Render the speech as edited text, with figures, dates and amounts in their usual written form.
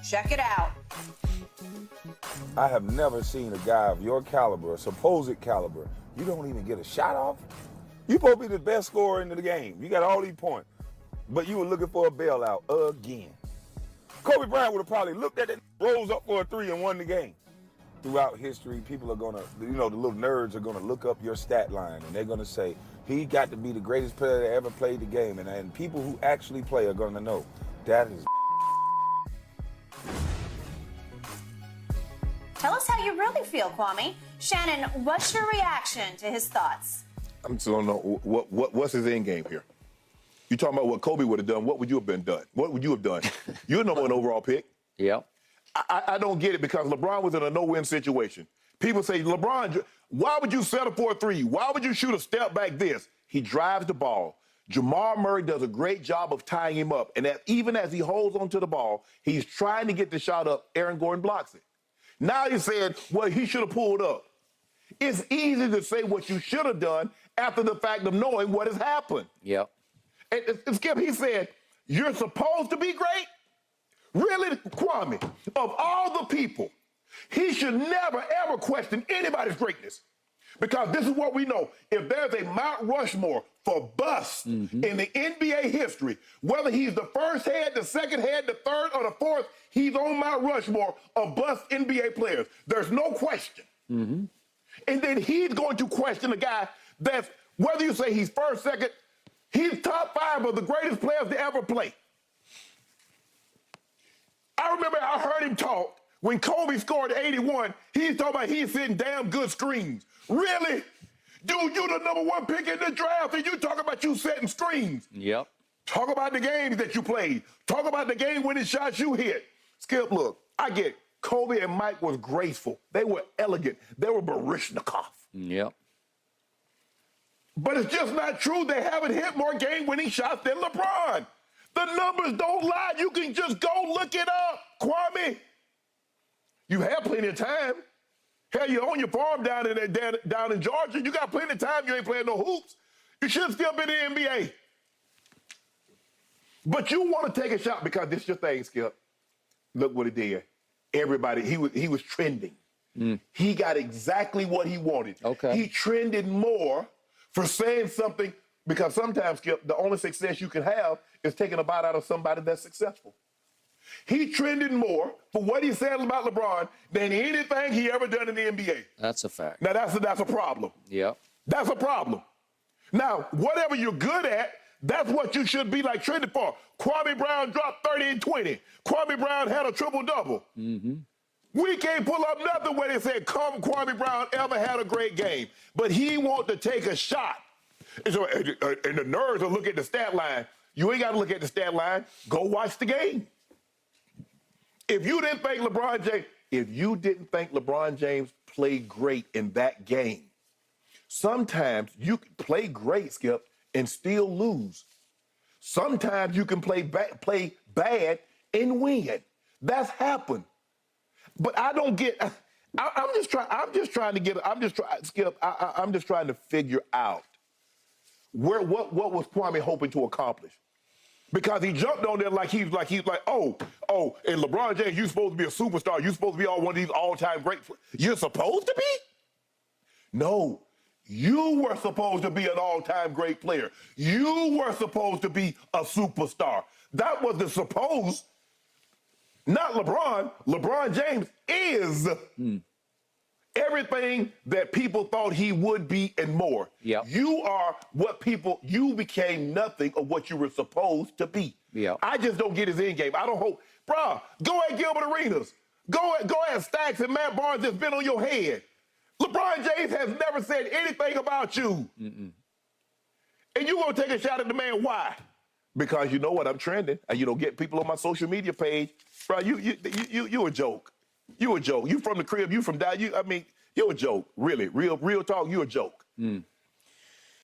Check it out. I have never seen a guy of your caliber, supposed caliber, you don't even get a shot off? You supposed to be the best scorer in the game. You got all these points. But you were looking for a bailout again. Kobe Bryant would have probably looked at it, rose up for a three and won the game. Throughout history, people are gonna, the little nerds are gonna look up your stat line and they're gonna say, he got to be the greatest player that ever played the game. And people who actually play are gonna know that is. Tell us how you really feel, Kwame. Shannon, what's your reaction to his thoughts? I still don't know what's his end game here. You talking about what Kobe would have done? What would you have been done? What would you have done? You're number one overall pick. Yep. I don't get it because LeBron was in a no-win situation. People say, LeBron, why would you settle for a three? Why would you shoot a step back this? He drives the ball. Jamal Murray does a great job of tying him up. And even as he holds onto the ball, he's trying to get the shot up. Aaron Gordon blocks it. Now you're saying, well, he should have pulled up. It's easy to say what you should have done after the fact of knowing what has happened. Yep. And Skip, he said, you're supposed to be great? Really, Kwame, of all the people, he should never, ever question anybody's greatness. Because this is what we know. If there's a Mount Rushmore for busts in the NBA history, whether he's the first head, the second head, the third, or the fourth, he's on Mount Rushmore of bust NBA players. There's no question. And then he's going to question a guy that's, whether you say he's first, second, he's top five of the greatest players to ever play. I remember I heard him talk when Kobe scored 81. He's talking about he's hitting damn good screens. Really? Dude, you the number one pick in the draft, and you talk about you setting screens. Yep. Talk about the games that you played. Talk about the game-winning shots you hit. Skip, look, I get it. Kobe and Mike was graceful. They were elegant. They were Baryshnikov. Yep. But it's just not true. They haven't hit more game-winning shots than LeBron. The numbers don't lie. You can just go look it up, Kwame. You have plenty of time. Hell, you own your farm down in Georgia. You got plenty of time. You ain't playing no hoops. You should have still been in the NBA. But you want to take a shot because this is your thing, Skip. Look what he did. Everybody, he was trending. He got exactly what he wanted. Okay. He trended more for saying something because sometimes, Skip, the only success you can have is taking a bite out of somebody that's successful. He trended more for what he said about LeBron than anything he ever done in the NBA. That's a fact. Now, that's a problem. Yep. That's a problem. Now, whatever you're good at, that's what you should be like trending for. Kwame Brown dropped 30 and 20. Kwame Brown had a triple-double. We can't pull up nothing where they said Kwame Brown ever had a great game. But he want to take a shot. And the nerds will look at the stat line. You ain't got to look at the stat line. Go watch the game. If you didn't think LeBron James played great in that game, sometimes you can play great, Skip, and still lose. Sometimes you can play bad and win. That's happened. But I don't get. I'm just trying to figure out what was Kwame hoping to accomplish. Because he jumped on there like he's like, oh, and LeBron James, you're supposed to be a superstar. You're supposed to be one of these all-time great. You're supposed to be? No, you were supposed to be an all-time great player. You were supposed to be a superstar. That was the supposed, not LeBron. LeBron James is everything that people thought he would be and more. Yep. You are you became nothing of what you were supposed to be. Yep. I just don't get his end game. I don't hope. Bruh, go at Gilbert Arenas. Go at Stacks and Matt Barnes that's been on your head. LeBron James has never said anything about you. And you gonna take a shot at the man, why? Because you know what, I'm trending. And get people on my social media page. Bro, you a joke. You a joke. You from the crib, you from down, you're a joke. Really, real talk, you a joke.